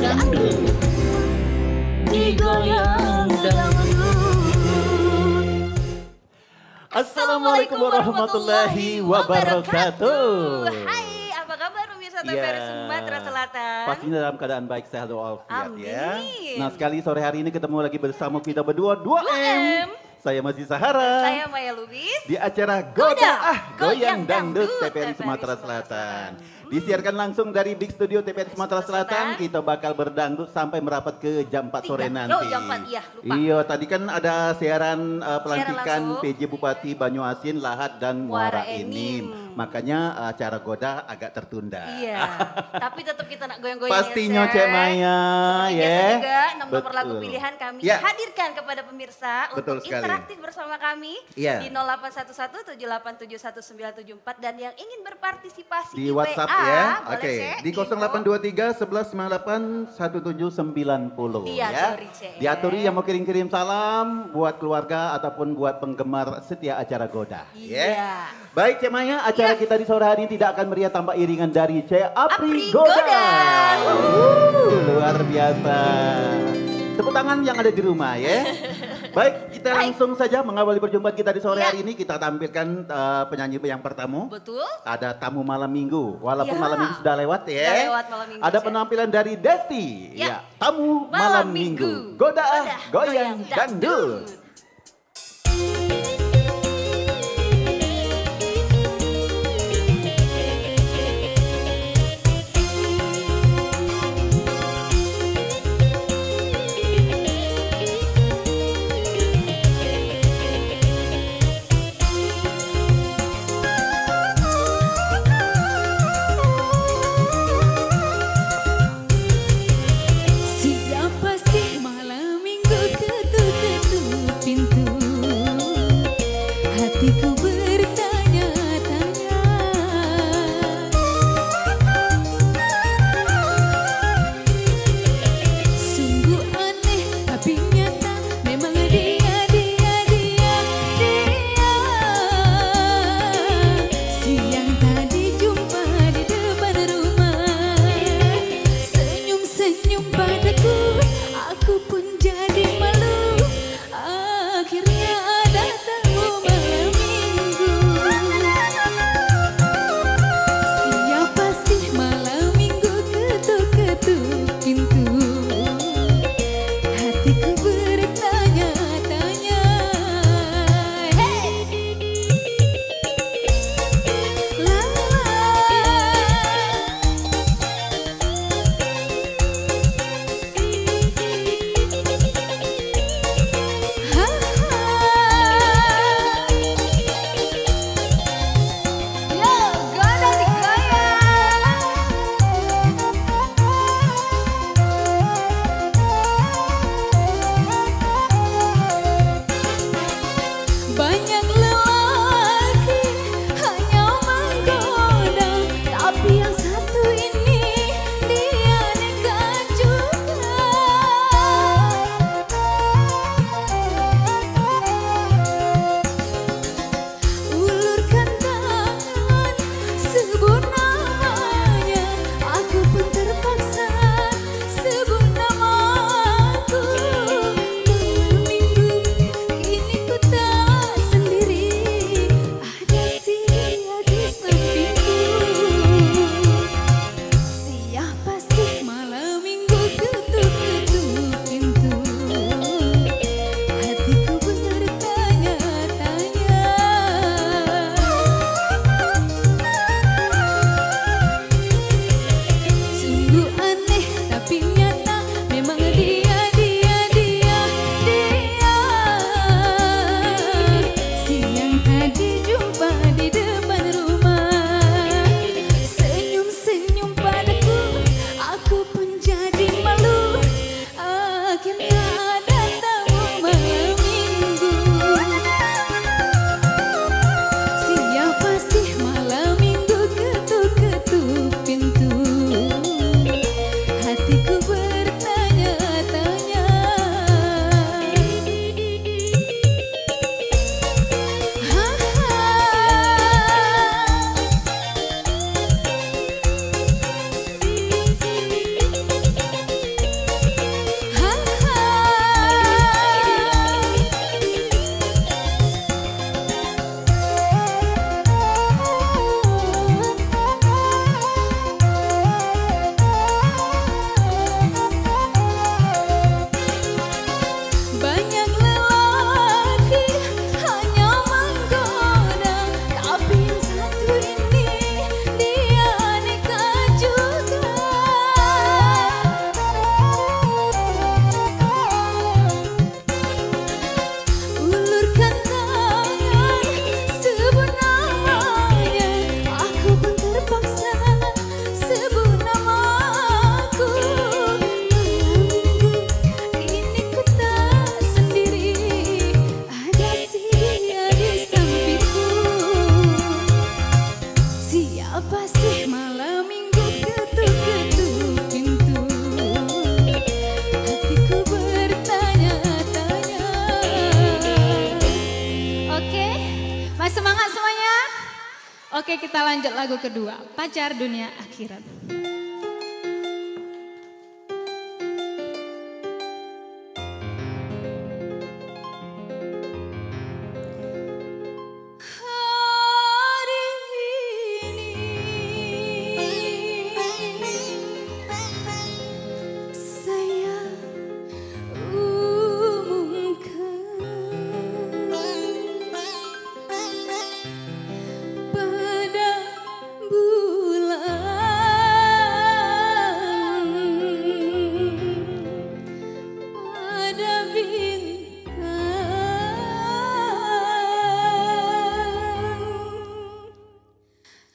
dangdut, digoyang dangdut. Assalamualaikum warahmatullahi wabarakatuh. Hai, apa kabar pemirsa TVRI Sumatera Selatan? Pastinya dalam keadaan baik, sehat walafiat ya. Amin. Nah sekali sore hari ini ketemu lagi bersama kita berdua 2M. Saya masih Sahara. Saya Maya Lubis. Di acara Goyang Dangdut TVRI Sumatera Selatan. Disiarkan langsung dari Big Studio TVRI Sumatera Selatan. Kita bakal berdangdut sampai merapat ke jam 4 sore nanti. Oh jam 4, iya lupa. Iya, tadi kan ada siaran pelantikan langsung. PJ Bupati Banyuasin, Lahat dan Muara Enim. Makanya acara Goda agak tertunda. Iya, tapi tetap kita nak goyang-goyang Pastinya ya, Cek Maya Seperti ya. biasa juga 6 nomor lagu Betul. pilihan kami Ya. hadirkan kepada pemirsa Betul untuk sekali. interaktif bersama kami Iya. di 0811-7871-974 dan yang ingin berpartisipasi Di WhatsApp WA, ya. boleh, Oke, Cek, di 0823 1198 1790 Iya, ya. sorry, Cek. Diaturi yang mau kirim-kirim salam buat keluarga ataupun buat penggemar setia acara Goda. Iya. Ya. Baik Cek Maya, acara kita di sore hari ini tidak akan meriah tanpa iringan dari Cek Apri Goda. Goda. Luar biasa. Tepuk tangan yang ada di rumah ya. Baik, kita langsung saja mengawali perjumpaan kita di sore hari ini. Kita tampilkan penyanyi yang pertama. Betul. Ada tamu malam minggu, walaupun Ya. malam minggu sudah lewat ya. Sudah lewat malam minggu, Ada Cek. penampilan dari Desti. Ya. Tamu malam minggu. Goda goyang dangdut. Siapa sih malam minggu ketuk-ketuk pintu? Hatiku bertanya-tanya. Sungguh aneh tapi nyata, memang dia. Siang tadi jumpa di depan rumah, senyum-senyum padaku, aku pun jadi malu. Akhirnya datang malam minggu. Siapa sih malam minggu ketuk-ketuk pintu? Hatiku bertanya-tanya. Hey! La ha Yo, goda digoyang. Banyak lelaki hanya menggoda, tapi yang satu ini dia nekat juga. Ulurkan tangan, sebut namanya, aku pun terpaksa sebut namaku. Malam minggu kini ku tak sendiri, ada dia di sampingku. Siapa sih malam minggu ketuk-ketuk pintu? Hatiku bertanya-tanya. Sungguh aneh tapi nyata, memang dia. Siang tadi jumpa di depan rumah, senyum-senyum padaku, aku pun jadi malu. Akhirnya datang malam minggu. Siapa sih malam minggu ketuk-ketuk pintu? Hatiku bertanya-tanya. Ha ha. Oke, kita lanjut lagu kedua, Pacar Dunia Akhirat.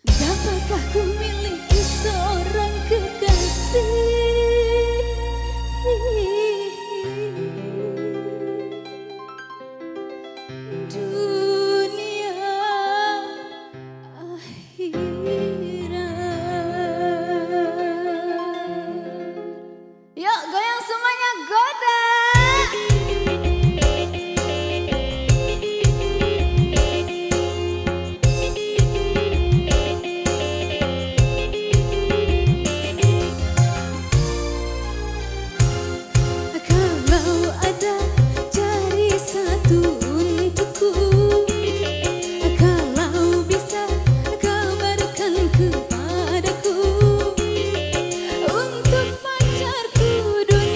Dapatkah ku miliki seorang kekasih? Dunia akhirat. Yuk goyang semuanya, goda. Untuk pacarku dunia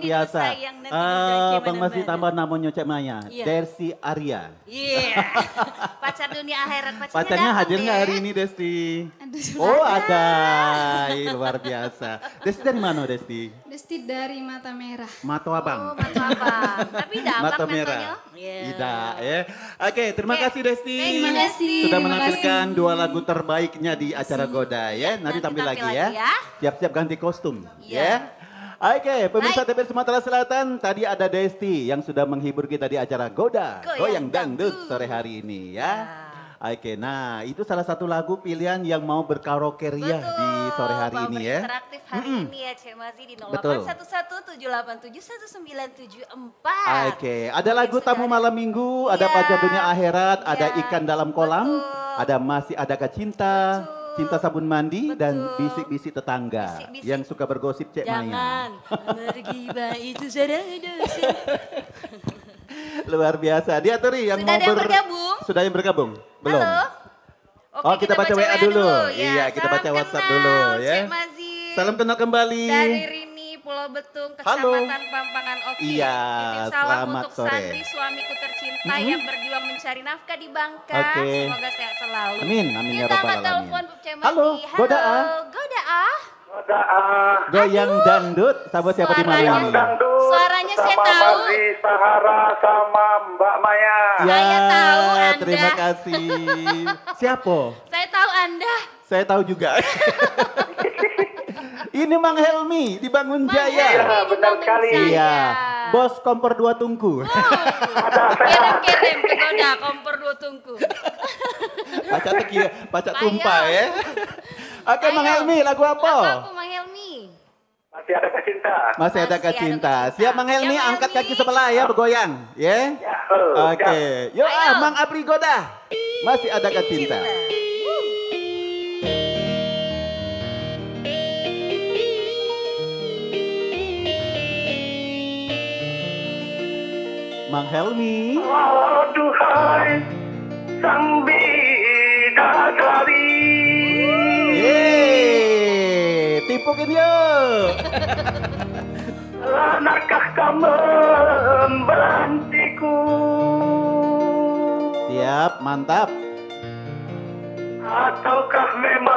Ini biasa. dosa yang nanti udah Bang masih gimana-mana. tambah namanya Cek Maya. Iya. Desti Arya. Iya. Pacar dunia akhirat Pacarnya datang hadir nggak deh. hari ini Desti? Aduh, Oh ada. Ih, luar biasa. Desti dari mana Desti? Desti dari Mata Merah. Mato Oh, Abang. mata apa? Tapi dampak Mata matonya. merah. Iya. Tidak ya. Oke, terima Oke. kasih Desti. Terima kasih. Sudah terima menampilkan kasih. dua lagu terbaiknya di acara Goda ya. Nanti tampil lagi ya. Siap-siap ganti kostum Iya. ya. Oke, pemirsa TVRI Sumatera Selatan, tadi ada Desti yang sudah menghibur kita di acara Goda, Goyang Dangdut sore hari ini ya. Oke, nah itu salah satu lagu pilihan yang mau berkaraoke ria di sore hari mau ini ya. berinteraktif hari ini ya Cek Mazi di Betul. 0811-787-1974. Oke, ada lagu Tamu Malam Minggu, ada Iya. Pacar Dunia Akhirat, ada Iya. Ikan Dalam Kolam, Betul. ada Masih Adakah Cinta, Betul. Cinta Sabun Mandi, dan Betul. Bisik-bisik Tetangga Bisik-bisik. yang suka bergosip Cek Maya. Jangan bergibah itu sudah dosa. Luar biasa. Dia Turi yang Sudah mau ada yang bergabung? Sudah yang bergabung? Belum. Halo. Oh, kita baca WA dulu. Ya, Iya, kita salam baca WhatsApp kenal, dulu ya. Cek Mazi. Salam kenal kembali. Dari Rini, Pulau Betung, Halo. Kecamatan Pampangan Oki. Iya, Titip salam selamat untuk sore. Sandri, suamiku tercinta yang berjuang mencari nafkah di Bangka. Oke. Semoga sehat selalu. Amin, amin ya Kita rabbal angkat telepon alamin. Bu Cek Mazi. Halo, Goda A. Goda A. Goyang Dangdut, sahabat siapa di Suaranya- malam ini? Dangdut Suaranya saya sama tahu. Marzi Sahara sama Mbak Maya. Saya tahu Anda. Terima kasih. Siapa? Saya tahu Anda. Saya tahu juga. Ini Mang Helmi di Bangun Mang Jaya. Helmi Iya, di benar Bangun sekali. Jaya. Iya, bos kompor dua tungku. Kirim-kirim ke Goda, kompor dua tungku. Pacak teki, pacak Ayo. tumpah ya. Oke, Mang Ayo. Helmi, lagu Lagu apa? apa Mang Helmi? Masih ada cinta. Masih ada Masih Ada cinta. Cinta. Siap Mang Helmi, Siap, angkat Helmi. kaki sebelah ya, bergoyang, ya. Ya, Oke, yuk Ayo. Mang Apri Goda. Masih ada cinta. Mang Helmi. Aduhai sang bidadari. Yeay, tipukin yuk. Lanarkah kau memberantiku? Siap, mantap. Ataukah memang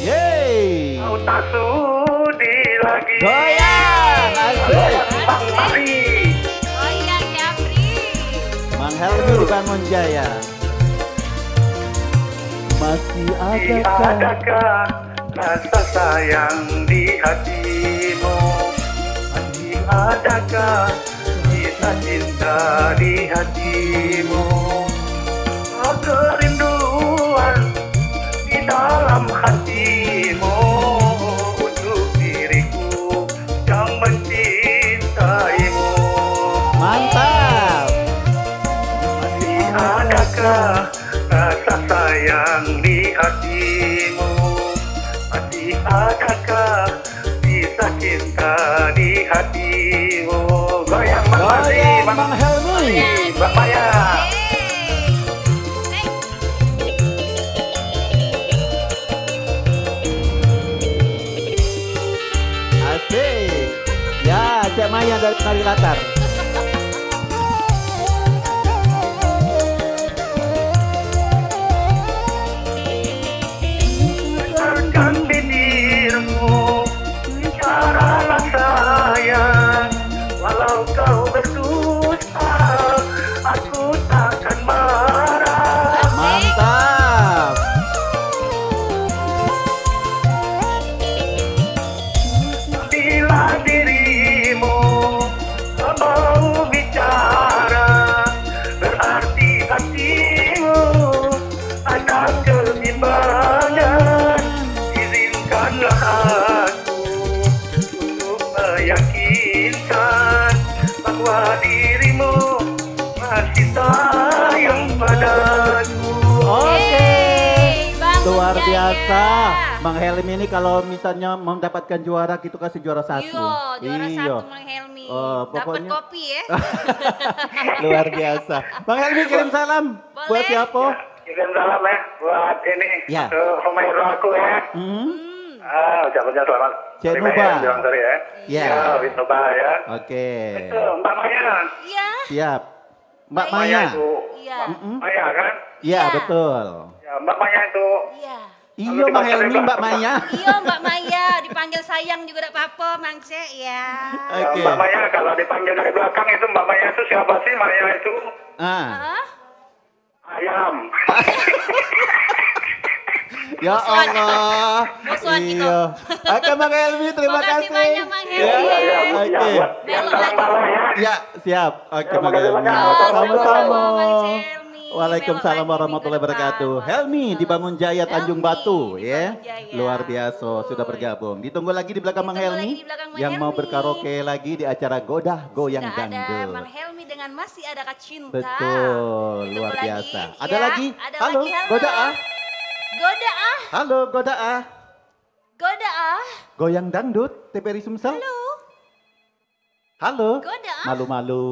Yeay. kau tak sudi lagi? Goyang, asik. Mari. Oh iya, Japri. Mang Helmi di Bangun Jaya. Masih adakah? Adakah rasa sayang di hatimu? Masih adakah kisah cinta di hatimu? Kerinduan di dalam hatimu untuk diriku yang mencintaimu. Mantap. Masih adakah rasa sayang di hatimu? Masih adakah kisah cinta di hatimu? Goyang Mbak Marzi, Goyang Mang Helmi. Mbak Maya. Asik. Ya, Cek Maya dari Tari Latar. Biarkan bibirmu bicaralah sayang. Walau kau berdusta, aku takkan marah. Mantap. Bila dirimu mau bicara, berarti hatimu ada keimbangan. Izinkanlah aku untuk meyakinkan bahwa dirimu masih sayang padaku. Oke. Yeay, Bangun Luar Jaya. biasa. Mang Helmi ini kalau misalnya mendapatkan juara gitu kasih juara satu. Iya, juara Iya. satu Mang Helmi. Oh, Dapat pokoknya- kopi ya. Luar biasa. Mang Helmi kirim salam. Boleh. Buat siapa? Kirim salam ya buat ini Ya. Humaira aku ya. Hmm? Ucapannya selamat. Cek sore, Nuba. bilang sore ya. Ya. Wis Nuba ya. Oke. Itu Mbak Maya. Iya. Siap. Mbak Maya Maya. itu. Iya. Maya kan? Iya, Iya. betul. Ya, Mbak Maya itu. Iya. Iya, Mbak Helmi, Mbak Maya. Iya Mbak Maya, dipanggil sayang juga tidak apa-apa, Mangse ya. Ya, Oke. Mbak Maya kalau dipanggil dari belakang itu Mbak Maya itu siapa sih? Maya itu Ah. Hah? ayam. Ya Musuhan. Allah. Musuhan gitu. Iya. Oke, Bang Helmi, terima Makasih kasih. banyak, Bang Helmi. Ya, oke. Belok lagi. Ya, siap. Oke, Ya, Bang makasih Helmi. banyak. Sama-sama. Sama-sama, Bang Helmi. Waalaikumsalam Belok lagi warahmatullahi minggu wabarakatuh. depan. Helmi di Bangun Jaya Tanjung Helmi Batu di ya. Bangun Jaya. Luar biasa sudah bergabung. Ditunggu lagi di belakang Bang Ditunggu Helmi lagi di belakang Bang yang mau Helmi. berkaraoke lagi di acara Godah Goyang Sudah ada Dangdut. Bang Helmi dengan Masih Adakah Cinta. Betul, Ditunggu luar lagi, biasa. ya. Ada lagi? Ada Halo, lagi, halo. Godah ah. Goda ah. Halo, Godah ah. Goda ah. Goyang Dangdut, TPRI Sumsel. Halo. Halo. Goda ah. Malu-malu.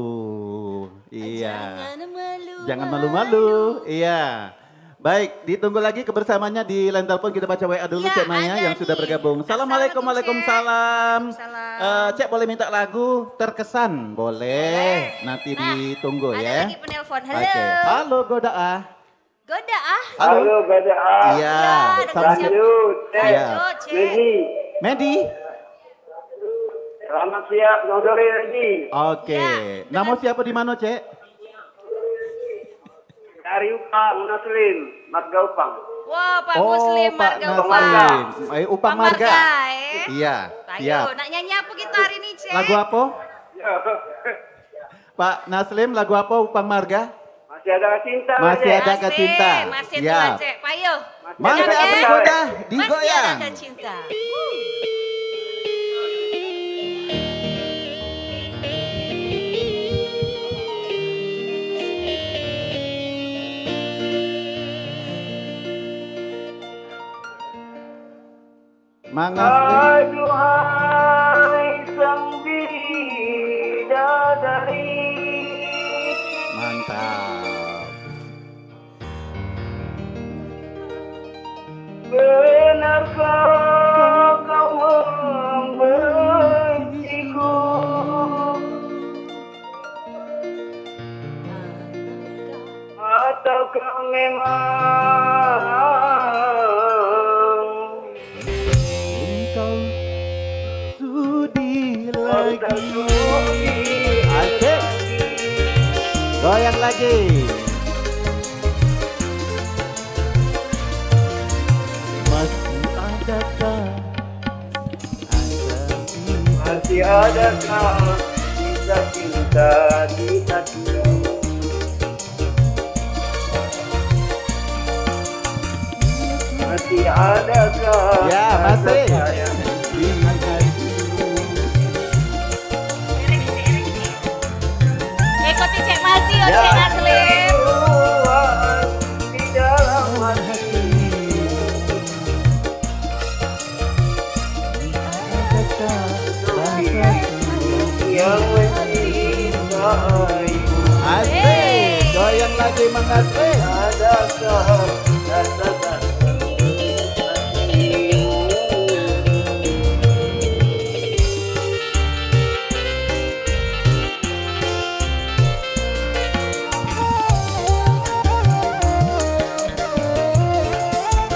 Iya. Jangan malu. Jangan malu-malu. Iya. Baik, ditunggu lagi kebersamaannya di line telepon. Kita baca WA dulu Iya, Cek Maya ada yang sudah nih. bergabung. Assalamualaikum, Assalamualaikum, waalaikumsalam. Waalaikumsalam. Cek boleh minta lagu terkesan? Boleh. Nanti Nah, ditunggu ada ya. lagi penelpon. Halo. Oke. Halo Godaah. Goda ah. Halo. Gada. Iya. dengan Sama siapa? Lanjut. Iya. Lanjut, Cek. Lagi. Medi. Selamat siang, sore lagi. Oke. Ya, Nama siapa di mana, Cek? Dari Upang, Muslim, Marga Upang. Wah, Pak Muslim Pak Marga Naslim. Upang. Upang Marga. Iya, Ayo, siap. nak nyanyi apa kita hari ini, Cek? Lagu apa? Ya. Pak Naslim, lagu apa Upang Marga? Masih ada cinta. Masih Cek. ada cinta. Masih Ya. tua, Cek. Payo. Masih Jangan, apa Cek. Godah Masih digoyang? ada cinta. Mang Naslim. Aduhai sang bidadari. Mantap. Benarkah kau membenciku? Ataukah memang Engkau sudi tak lagi. sudi Asik. Goyang lagi. Masih adakah Masih adakah kisah cinta di hatimu? Masih adakah Ya, masih. rasa sayang di hatimu? Ikuti Cek Masih, oh, Ya, Cek Naslim. keluar di dalam hati. Yang mencintaimu. Asik. Goyang lagi Mang Naslim. Adakah rasa hatimu?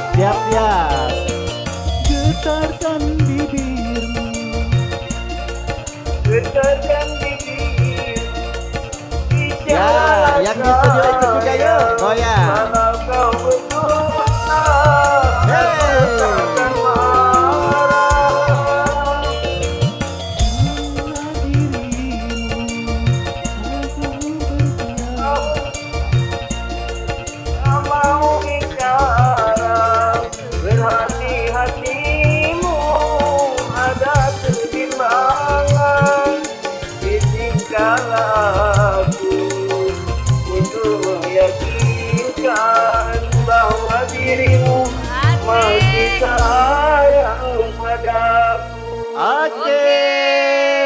Siap-siap. Getarkan bibirmu. Getarkan bibir. Ya, yang di studio ikut juga yuk. Goyang. Kalau kau berdua Hey. takkan marah. Kau mau bicara, berhati-hatimu ada ketimbangan di tingkah laku untuk meyakinkan bahwa dirimu masih sayang padaku. Oke,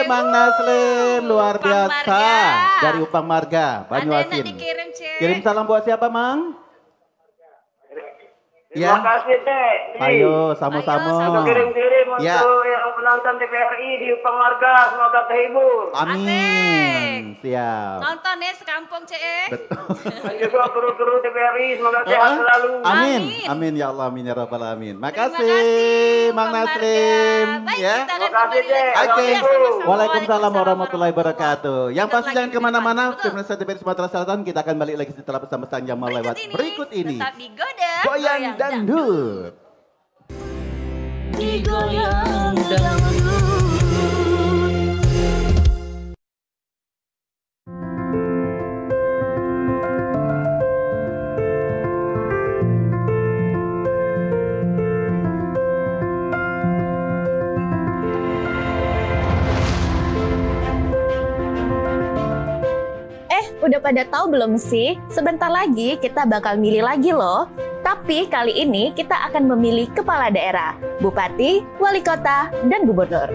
Mang Naslim luar Upang biasa Marga. dari Upang Marga, Ada yang nak Banyuasin. dikirim, Cek. Kirim salam buat siapa, Mang? Ya. Terima kasih, Cek. Ayo, sama-sama. Ayo, Kirim-kirim Ya. untuk yang penonton TVRI di Pangwarga, semoga terhibur. Amin. Siap. Nonton ya sekampung CE. Dan juga kru-kru TVRI, semoga sehat selalu. Amin. Amin. Amin ya Allah, amin ya rabbal alamin. Terima Makasih, Mang Bang Naslim. Marga. Baik, Ya. kita akan Terima kasih, kembali lagi. Cek. Oke. Assalamualaikum. Waalaikumsalam warahmatullahi wabarakatuh. Yang Tetap pasti lagi jangan di kemana-mana. depan. Betul. Pemirsa TVRI Sumatera Selatan, kita akan balik lagi setelah pesan-pesan Jamal lewat berikut ini. Tetap digoda. Goyang dangdut. Digoyang dangdut. Udah pada tahu belum sih? Sebentar lagi kita bakal milih lagi loh. Tapi kali ini kita akan memilih kepala daerah, bupati, wali kota, dan gubernur.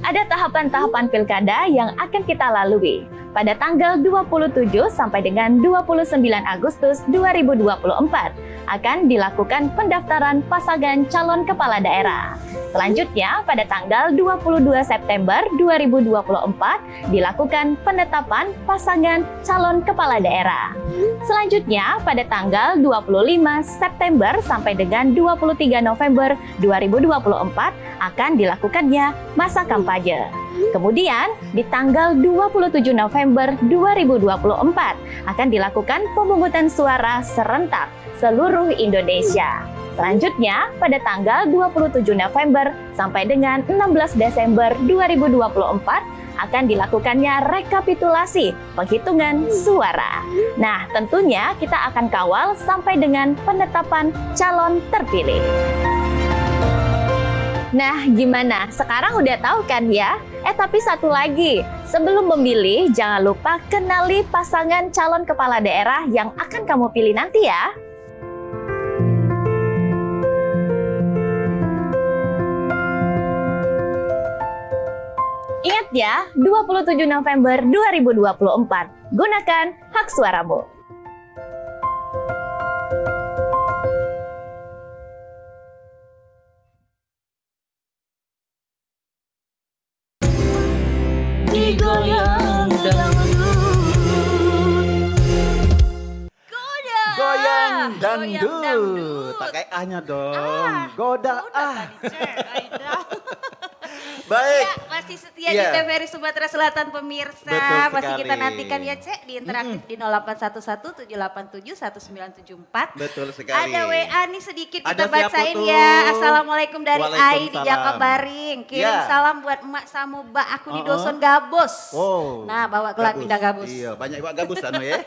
Ada tahapan-tahapan pilkada yang akan kita lalui. Pada tanggal 27 sampai dengan 29 Agustus 2024 akan dilakukan pendaftaran pasangan calon kepala daerah. Selanjutnya, pada tanggal 22 September 2024 dilakukan penetapan pasangan calon kepala daerah. Selanjutnya, pada tanggal 25 September sampai dengan 23 November 2024 akan dilakukannya masa kampanye. Kemudian, di tanggal 27 November 2024 akan dilakukan pemungutan suara serentak seluruh Indonesia. Selanjutnya, pada tanggal 27 November sampai dengan 16 Desember 2024 akan dilakukannya rekapitulasi penghitungan suara. Nah, tentunya kita akan kawal sampai dengan penetapan calon terpilih. Nah, gimana? Sekarang udah tahu kan ya? Tapi satu lagi, sebelum memilih jangan lupa kenali pasangan calon kepala daerah yang akan kamu pilih nanti ya. Ingat ya, 27 November 2024. Gunakan hak suaramu. Digoyang Goda. Goyang Goyang dangdut. Pakai A-nya dong. Goda Baik. Ya, masih setia di Iya. TVRI Sumatera Selatan pemirsa. Betul Masih kita sekali. nantikan ya Cek di interaktif di 0811-787-1974. Betul sekali. Ada WA nih sedikit Ada kita siapa bacain tuh? ya. Assalamualaikum dari Ai di Waalaikumsalam. Jakabaring. Kirim Ya. salam buat emak sama mbak aku di Doson Gabos. Oh. Nah, bawa kelak pindah Gabos. Iya, banyak Pak Gabus anu ya.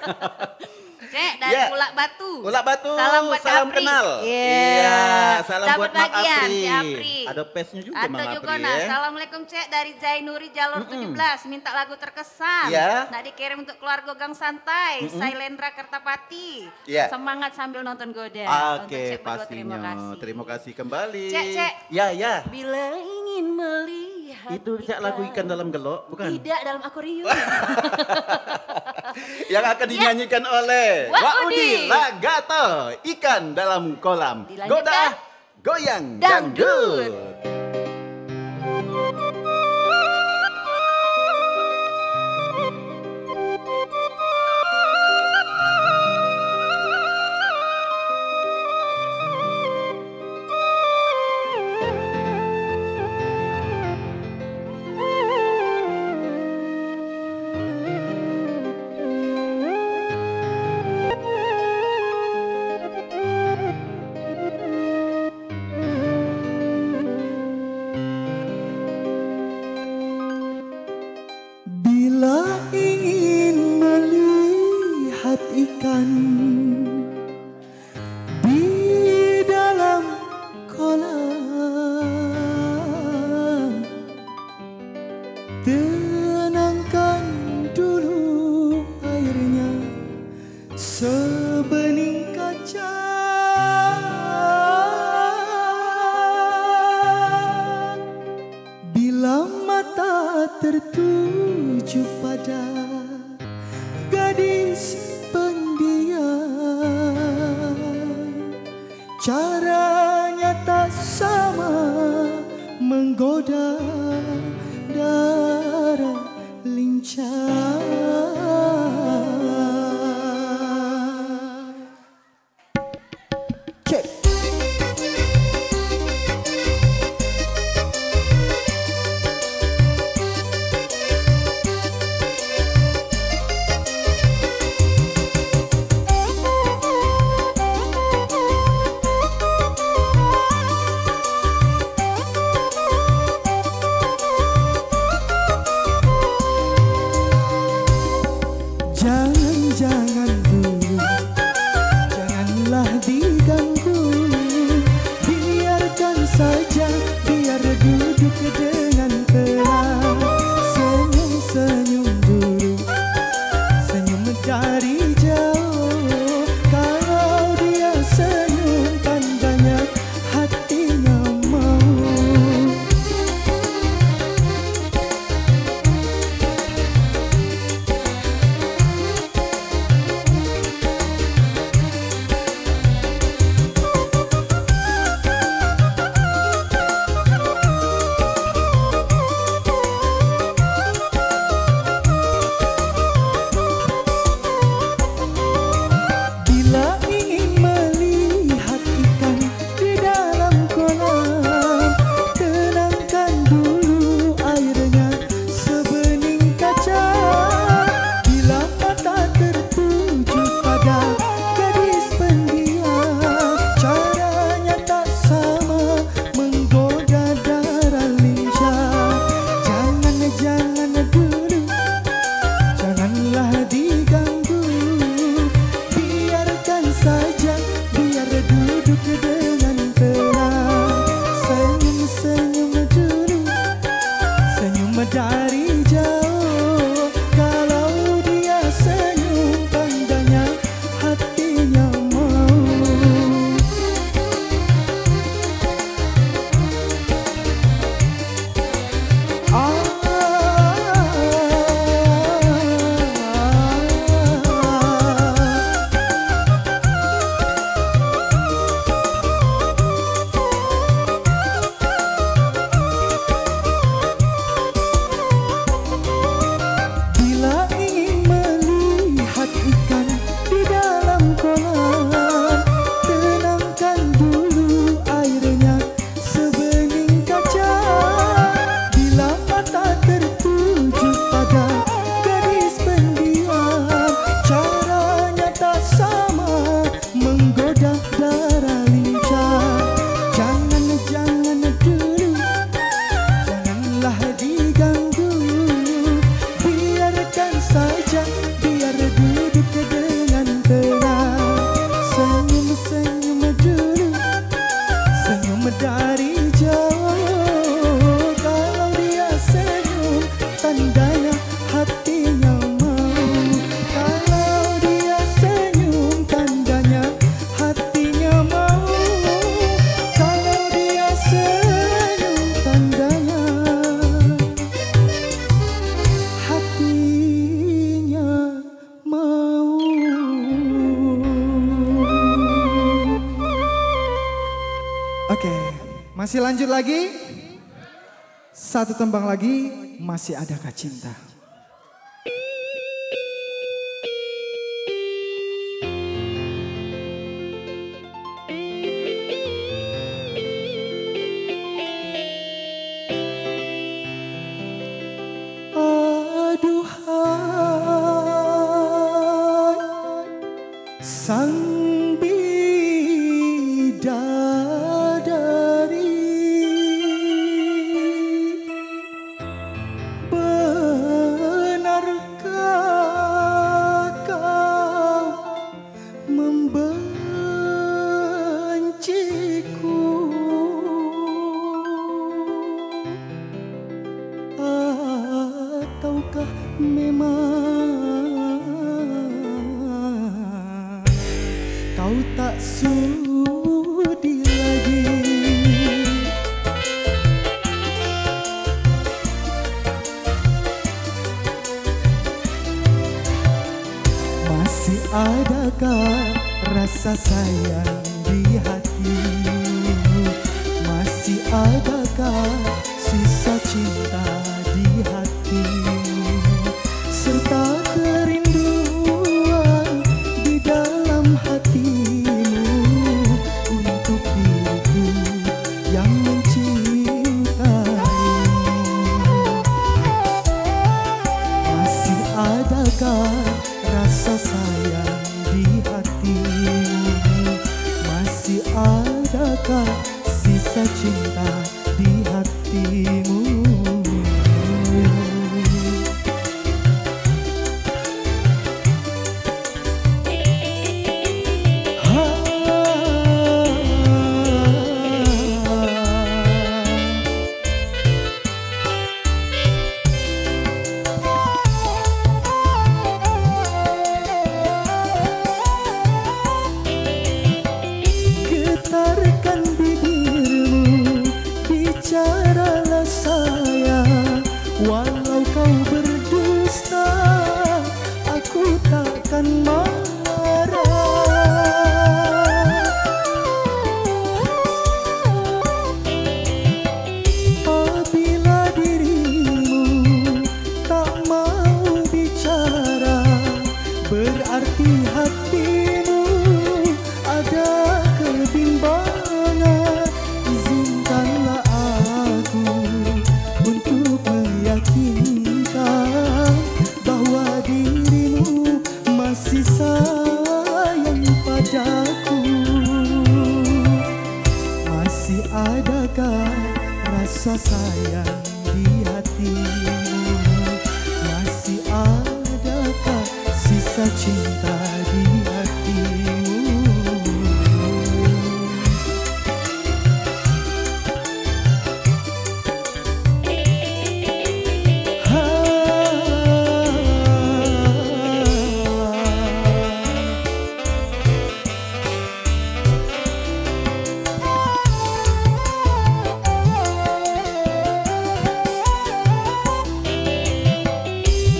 Cek dari Ya. Ulak Batu. Ulak Batu, Salam buat salam Apri. kenal. Iya. Salam Dapat buat Mak bagian, Apri. si Apri. Ada pesnya juga Atau Mak juga Apri nah, ya. Assalamualaikum Cek dari Zainuri Jalur 17 minta lagu terkesan. Iya. Nah dikirim untuk keluarga Gang Santai, Sailendra Kertapati. Iya. Semangat sambil nonton Goda. Untuk Oke, Cek berdua, pastinya. Terima kasih. Kembali. Cek. Ya, ya. Bila ingin melihat Itu Cak lagu ikan dalam gelok, bukan? Tidak dalam akuarium. Yang akan dinyanyikan oleh Wak Udi. Lagato, ikan dalam kolam. Dilanjutkan. Goda, goyang, Dangdut. dangdut. Bila ingin melihat ikan di dalam kolam, tenangkan dulu airnya sebening kaca. Bila mata tertuju pada gadis pendiam, darah lincah. Cek. Jangan dulu, janganlah diganggu. Biarkan saja, biar duduk dengan tenang. Senyum-senyum dulu, senyum dari jauh. Kalau dia senyum, tandanya hatinya mau. Dari jauh, kalau dia senyum, tandanya hatinya mau. Dari jauh, kalau dia senyum, tandanya hatinya mau. Kalau dia senyum, tandanya hatinya mau. Kalau dia senyum, tandanya hatinya mau. Oke, masih lanjut lagi. Satu tembang lagi, Masih Adakah Cinta. Aduhai sang bidadari, benarkah kau membenciku? Ataukah memang kau tak sudi lagi? Masih adakah rasa sayang di hatimu? Masih adakah sisa meyakinkan bahwa dirimu masih sayang padaku. Masih adakah rasa sayang di hatimu? Masih adakah sisa cinta di hatimu?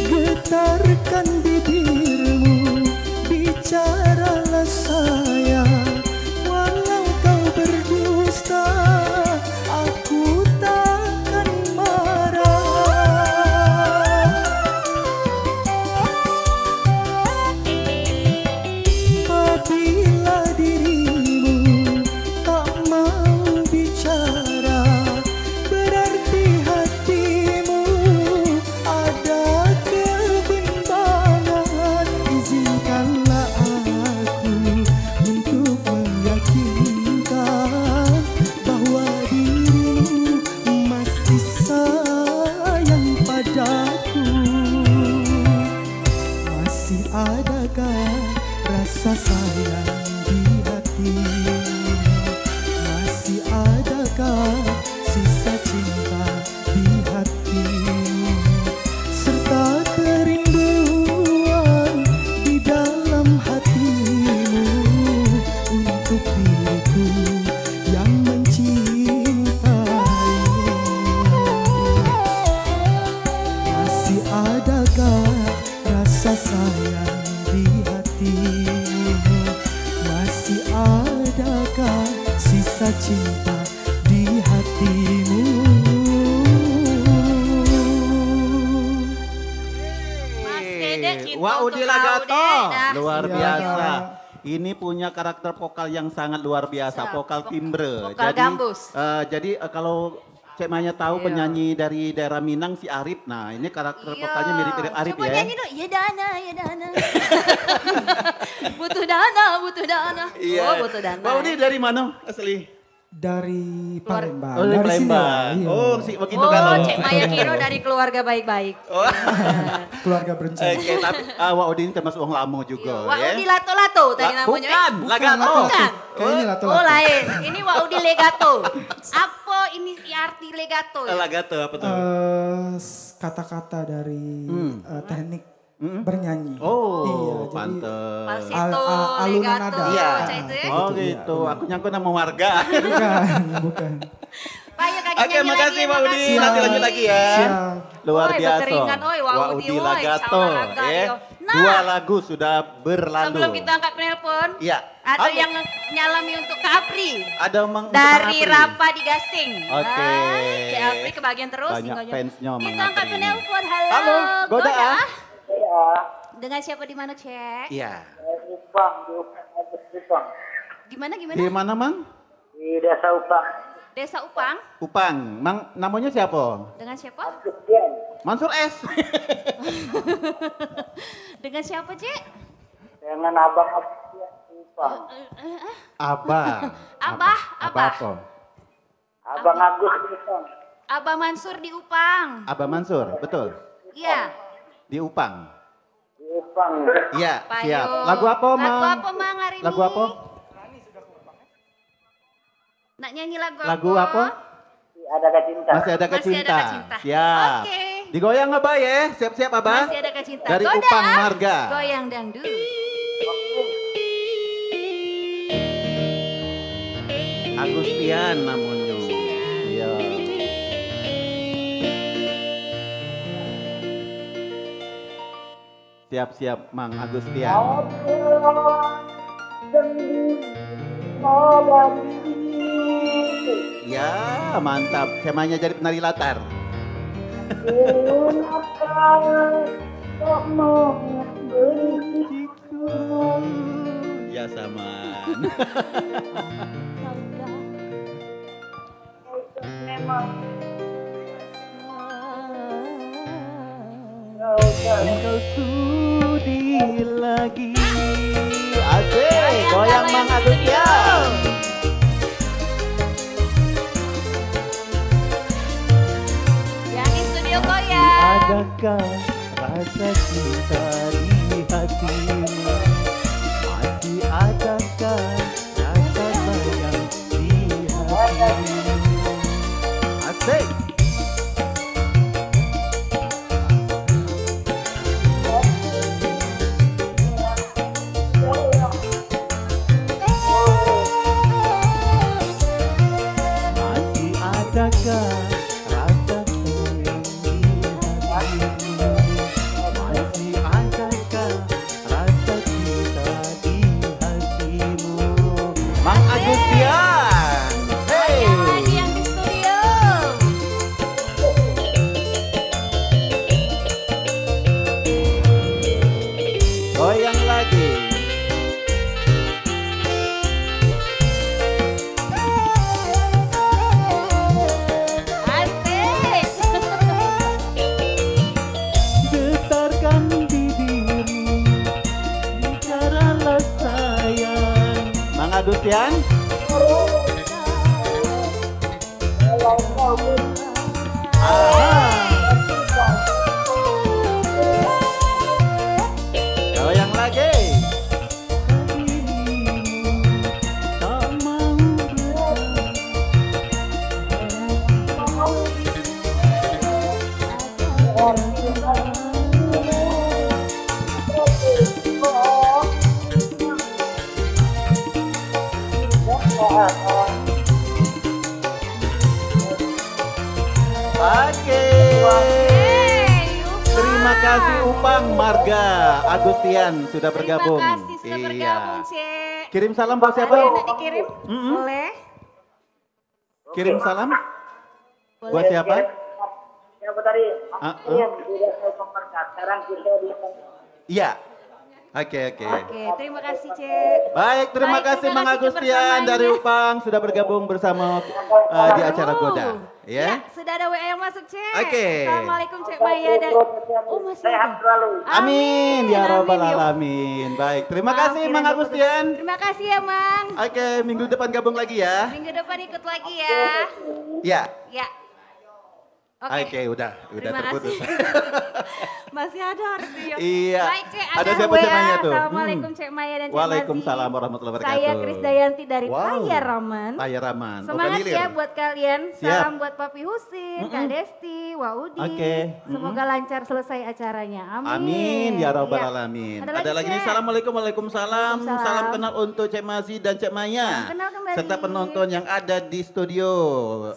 Getarkan bibirmu, bicaralah sayang. Walau kau berdusta, aku takkan marah. Apabila dirimu tak mau bicara, berarti hatimu ada kebimbangan. Izinkanlah aku untuk meyakinkan bahwa dirimu masih sayang padaku. Masih adakah rasa sayang di hatimu? Masih adakah sisa cinta di hatimu? Serta kerinduan di dalam hatimu untuk diriku yang mencintaimu. Masih adakah rasa sayang di hatimu? Masih adakah sisa cinta di hatimu? Mas Dede cinta Wah, untuk Udi kau, Lagato. Dek. Dah. Luar Iya. biasa. Ini punya karakter vokal yang sangat luar biasa, vokal timbre. vokal gambus. Jadi kalau Cek Maya tahu Iya. penyanyi dari daerah Minang si Arif. Nah, ini karakter vokalnya mirip-mirip Arif Coba ya. nyanyi dong. Ya dana, ya dana. butuh dana, butuh dana. Iya. Oh, butuh dana. Wah, Udi dari mana asli? Dari Palembang. Oh, dari Dari sini lah, Palembang. iya. Oh, si begitu Oh, kalau. Cek Maya Kiro dari keluarga baik-baik. Oh. Keluarga berencana. Oke, tapi Wah Udi ini termasuk orang lama juga Wah, ya. Udi Lato-Lato tadi namanya. Bukan, Lagato. Bukan. Kayaknya lato-lato. Oh lain, ini Waudi Legato. Apa ini arti legato? Ya? Lagato apa tuh? Kata-kata dari teknik bernyanyi. Oh, Iya, jadi pantes. Falsetto, alunan legato, nada. Iya. macam itu ya. Oh Gitu, iya, gitu, benar. aku nyangkut nama warga. bukan. Pak, yuk kaki Oke, nyanyi makasih lagi, Pak Udi. makasih. Nanti lanjut lagi ya. Siap. Luar Oi, biasa. berkeringat, oi, Wah Udi, oi, Lagato. sama laga, yo. Nah. Dua lagu sudah berlalu. Sebelum kita angkat penelpon, Iya. ada Halo. yang nyalami untuk Kak Apri. Ada untuk Dari Apri. Rapa di Gasing. Oke. Kak Apri kebagian terus. Banyak singonya. fansnya Mang Kita angkat Apri. penelpon. Halo. Halo, Goda. Dengan siapa di mana, Cek? Iya. Gimana? Di mana, Mang? Di Desa Upang. Desa Upang. Upang. Mang, namanya siapa? Dengan siapa? Mansur S. Dengan siapa, Cek? Dengan Abang Upang. Abah. Abah. apa? Abang Agus Upang. Abah Mansur di Upang. Abah Mansur, betul. Iya. Di Upang. Di Upang. Iya, Pak siap. Yul. Lagu apa, Mang? Lagu apa, Mang, hari ini? Lagu apa? Nak nyanyi lagu apa? Lagu apa? Adakah cinta? Masih ada Masih kecinta. Adakah Cinta. Siap. Oke. Digoyang Abah ya. Siap-siap Abah. Masih ada kecinta. Dari Goda. Upang Marga. Goyang dangdut. Agustian namanya. Iya. Siap-siap Mang Agustian. Ya, mantap. Semanya jadi penari latar. Ya saman. Engkau sudi lagi. Asik, goyang Mang Agustian. Yang di studio goyang. Adakah rasa cinta di hatimu? Masih adakah rasa sayang di hatimu? Asik. Masih adakah rasa sayang di hatimu? Masih adakah rasa cinta di hatimu? Mang Agustian. Hey. Lagi yang di studio. Goyang lagi. Asik. Getarkan bibirmu, bicaralah sayang. Mang Agustian. Goyang lagi. Tak mau Oke. Terima kasih Upang Marga Agustian sudah bergabung. Terima kasih sudah Iya. bergabung, Cek. Kirim salam buat siapa? Ada yang nak dikirim? Mm-mm. Boleh? Kirim salam buat siapa? Siapa tadi? Ah, Iya, sudah saya pemerkat. Sekarang kita di Iya. Oke. Oke, terima kasih, Cek. Baik, terima Baik, kasih terima Mang kasih Agustian kebersamaannya. dari Upang sudah bergabung bersama di acara Goda. Ya. Sudah ada WA yang masuk, Cek. Oke. Assalamualaikum, Cek Maya dan masih sehat ada. selalu. Amin ya robbal amin, ya. alamin. Baik, terima kasih Maaf, Mang kirain Agustian. Terima kasih ya, Mang. Oke, minggu depan gabung lagi ya. Minggu depan ikut lagi ya. Ya. Ya. Oke, udah Terima terputus. kasih. Masih ada artinya. Iya. Baik, Cek, Ada siapa WA. Cemanya tuh? Assalamualaikum, Cek Maya dan Cek Waalaikumsalam Mazi. warahmatullahi wabarakatuh. Saya Krisdayanti dari Wow. Payaraman. Payaraman. Semangat Okanilir. ya buat kalian. Siap. Salam buat Papi Husin, Kak Desti, Waudi. Oke. Semoga lancar selesai acaranya. Amin. Amin ya robbal Iya. alamin. Ada Ada lagi nih, Cek? Assalamualaikum, waalaikumsalam. Waalaikumsalam. Salam kenal untuk Cek Mazi dan Cek Maya. Kenal kembali. Serta penonton yang ada di studio.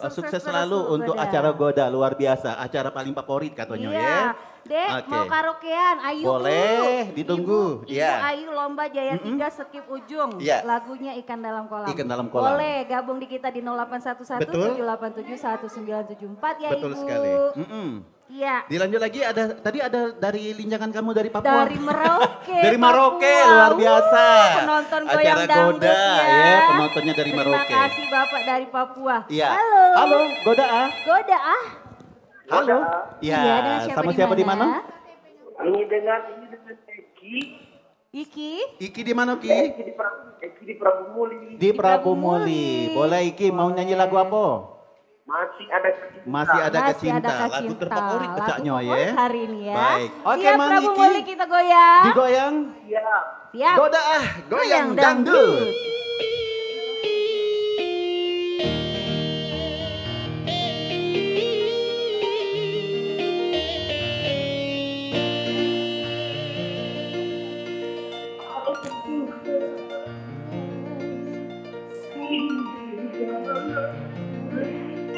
Sukses Sukses selalu terus untuk Goda. acara Goda luar biasa. Acara paling favorit katanya Iya. ya. Dek, Oke. mau karaokean, ayo Boleh, Bu. ditunggu. Ibu Iya. Ayu Lomba Jaya 3 skip ujung. Iya. Lagunya Ikan Dalam Kolam. Ikan Dalam Kolam. Boleh gabung di kita di 0811 Betul. 787 1974 ya Betul Ibu. sekali. Iya. Dilanjut lagi, tadi ada dari linjangan kamu dari Papua. Dari Merauke. Dari Merauke, Papua. luar biasa. Penonton Acara goyang dangdut Goda, ya, penontonnya dari Merauke. Terima kasih Bapak dari Papua. Iya. Halo. Halo, Goda ah. Goda ah. Halo. Iya, Iya, dengan sama siapa di mana? Ini dengan Eki. Iki. Iki di mana Ki? Eki di Prabu Muli. Di Prabu Muli. Muli. Boleh Iki mau nyanyi lagu apa? Masih ada kecintaan. Masih ada Masih kecinta. ada Lagu Kacinta. terfavorit Lagu pecahnya ya. favorit hari ini ya. Baik. Oke, Siap Mang Prabu Iki. Muli kita goyang. Digoyang. Iya. Siap. Goda ah, goyang dangdut.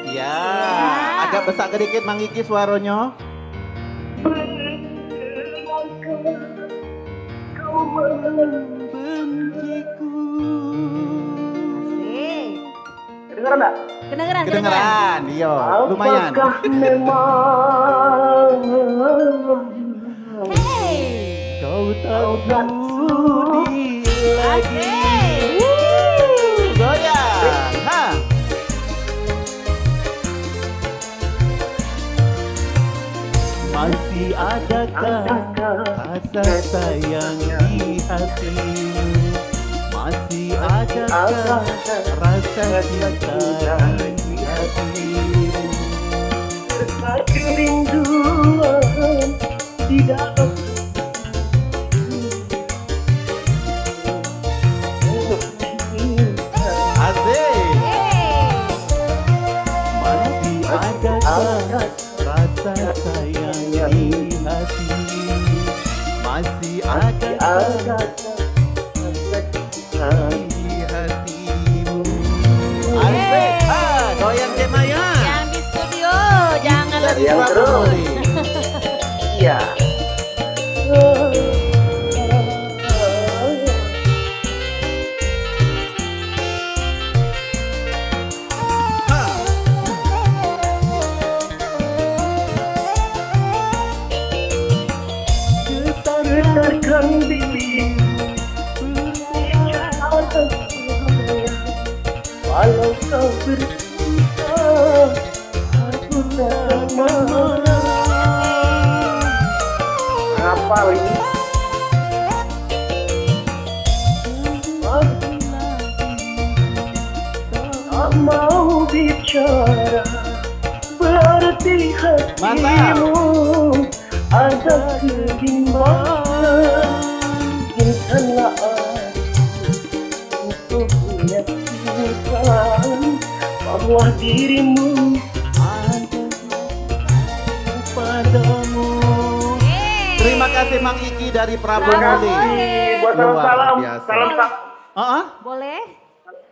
Ya, agak besar sedikit Mang Iki suaranya. Benciku. Asik. Kedengeran enggak? Kedengeran. Kedengeran, iya, lumayan. Apakah memang Hey. Kau tak sudi lagi. Asik. Goyang, ha. Masih adakah rasa sayang di hatimu? Masih adakah rasa cinta di hatimu? Kerinduan di dalam Asik. Masih adakah rasa sayang di hatimu? Masih adakah di hatimu? Asik. Goyang Jemaya. Yang di studio, jangan Dari Yang Prabu terus. Muli. iya. Getarkan bibir walau kau bercinta, aku tak marah. Apa ini? Tak mau bicara, berarti hatimu ada kebimbangan. Ingatlah untuk meyakinkan bahwa dirimu ada padamu. Terima kasih Mang Iki dari Prabu Terima Muli. kasih. Buat Luar salam, biasa. salam Boleh?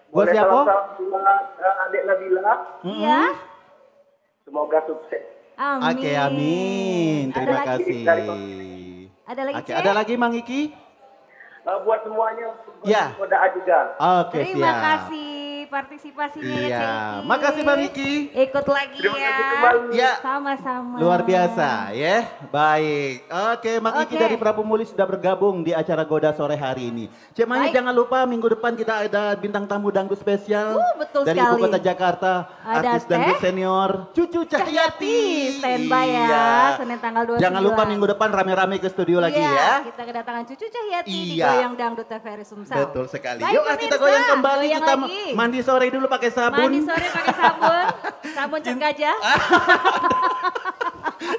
Buat boleh siapa? salam adik Nabila. Iya. Semoga sukses. Amin. Oke, amin. Terima Ada lagi? kasih. Ada lagi, Oke, Cek? ada lagi Mang Iki? Buat semuanya, Ya. Kodaan juga. Oke, Terima siap. kasih partisipasinya ya, Iya, Cek. makasih Bang Iki. Ikut lagi Terima ya. kasih kembali. Ya, Sama-sama. luar biasa ya. Baik. Oke, Mang Iki Oke. dari Prabu Muli sudah bergabung di acara Goda sore hari ini. Cek Maya, Baik. jangan lupa minggu depan kita ada bintang tamu dangdut spesial Betul dari sekali. Ibu Kota Jakarta, Ada artis dangdut Teh senior Cucu Cahyati. Standby ya, Iya. Senin tanggal 29. Jangan lupa minggu depan rame-rame ke studio lagi Iya, ya. kita kedatangan Cucu Cahyati di Iya. Goyang Dangdut TVRI Sumsel. Betul sekali. Baik, Yuk kita pemirsa, goyang kembali, goyang kita lagi. mandi sore dulu pakai sabun. Mandi sore pakai sabun, sabun cap gajah.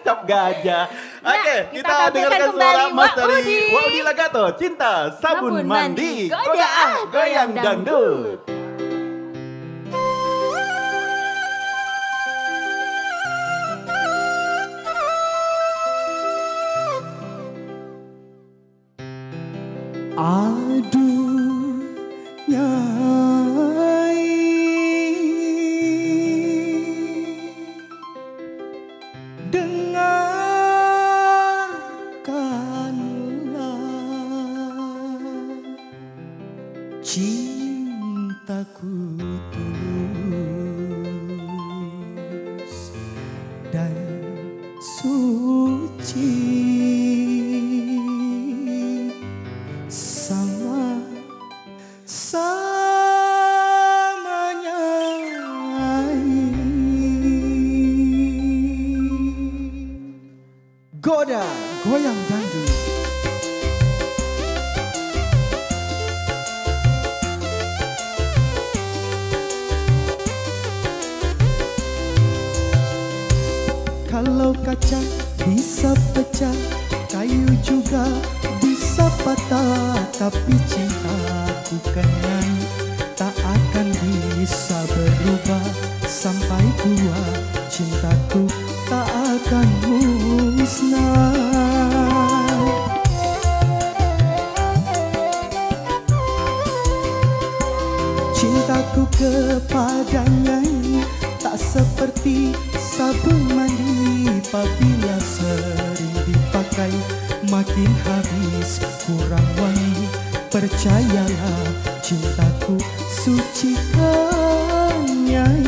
Cap gajah. Oke, kita kita tampilkan dengarkan kembali suara Mas dari Waudi. Waudi Lagato. Cinta, sabun Sabun mandi, mandi, goyang, goyang goyang dangdut. Aduh, Nyai, dengarkanlah cintaku tulus dan suci. Sama samanya Goda goyang dangdut. Kalau kaca bisa pecah, kayu juga bisa patah, tapi cintaku kenyang tak akan bisa berubah sampai tua. Cintaku tak akan musnah. Cintaku kepadanya tak seperti sabun mandi, apabila sering dipakai makin habis kurang wangi. Percayalah cintaku suci kenyai.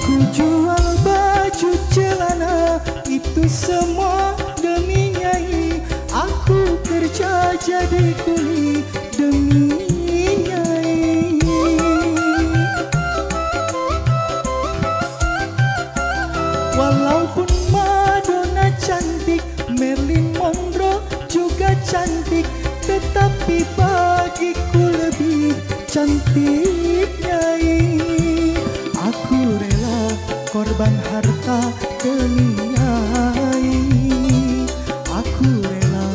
Ku jual itu semua demi Nyai. Aku kerja jadi kuli demi Nyai. Walaupun Madonna cantik, Marilyn Monroe juga cantik, tetapi bagiku lebih cantik Nyai. Aku rela korban harta demi Nyai. Aku rela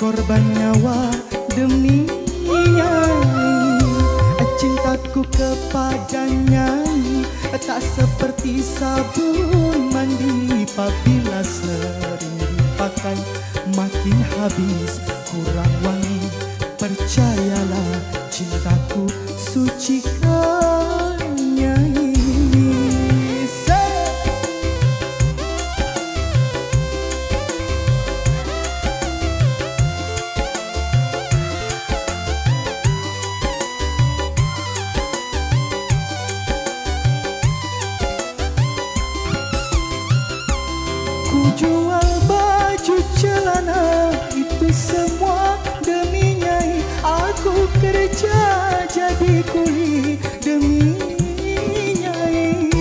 korban nyawa demi Nyai. Cintaku kepada Nyai tak seperti sabun mandi, apabila sering dipakai makin habis kurang wangi. Percayalah cintaku suci kan Nyai. Ku jual baju celana itu semua demi Nyai. Aku kerja jadi kuli demi Nyai.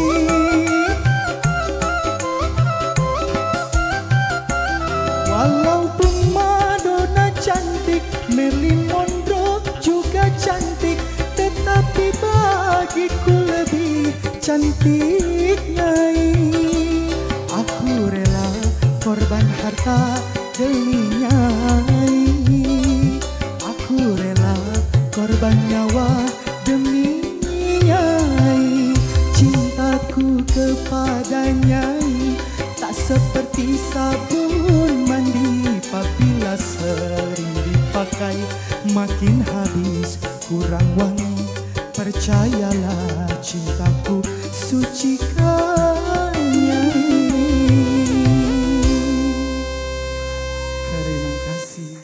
Walaupun Madonna cantik, Marilyn Monroe juga cantik, tetapi bagiku lebih cantik Nyai. Aku rela korban harta demi Nyai. Aku rela korban nyawa demi Nyai. Cintaku kepada Nyai tak seperti sabun mandi, apabila sering dipakai makin habis kurang wangi. Percayalah cintaku suci kan Nyai. Terima kasih.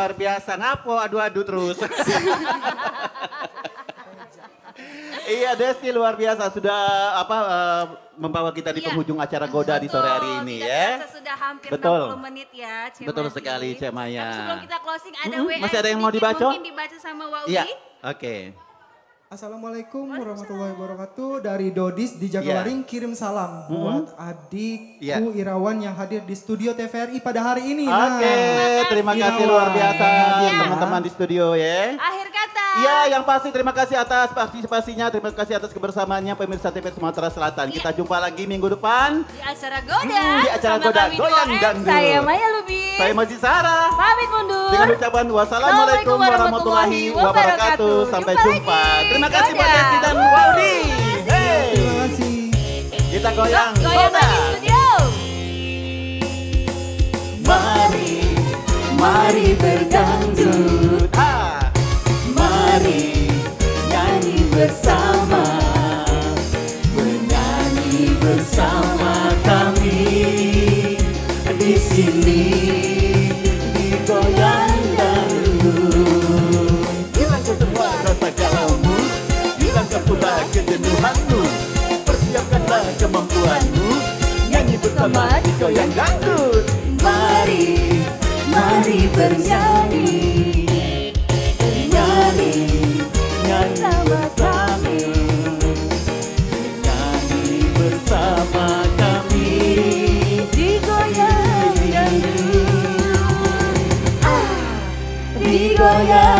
luar biasa. Ngapo adu-adu terus. Iya, Desti luar biasa sudah membawa kita di penghujung acara Goda di sore hari ini ya. Sudah hampir Betul. 60 menit ya, Cik Betul Madi. sekali, Cik Maya. Tapi sebelum kita closing ada WA Masih ada yang mau sedikit, dibaca? Mungkin dibaca sama Waudi. Iya, oke. Assalamualaikum warahmatullahi wabarakatuh. Dari Dodis di Jagawaring kirim salam buat adikku Irawan yang hadir di studio TVRI pada hari ini. Oke, terima kasih luar biasa teman-teman di studio ya. Akhir kata. Iya, yang pasti terima kasih atas partisipasinya, terima kasih atas kebersamaannya pemirsa TV Sumatera Selatan. Kita jumpa lagi minggu depan Di acara Goda. di acara Sama Goda kami Goyang 2M. Dangdut. Saya Maya Lubis. Saya Maji Sarah. Pamit mundur. Dengan ucapan wassalamualaikum warahmatullahi wabarakatuh. Sampai jumpa. Terima kasih buat Desti dan Waudi. Hey. Terima kasih. Kita goyang Goyang Goda. lagi studio. Mari, mari berdangdut. Mari nyanyi bersama, menyanyi bersama kami di sini di Goyang Dangdut. Hilangkan semua rasa galaumu, hilangkan pula kejenuhanmu, persiapkanlah kemampuanmu, nyanyi bersama di Goyang Dangdut. Mari, mari bernyanyi, nyanyi, nyanyi bersama kami, nyanyi bersama kami di Goyang Dangdut. Di Goyang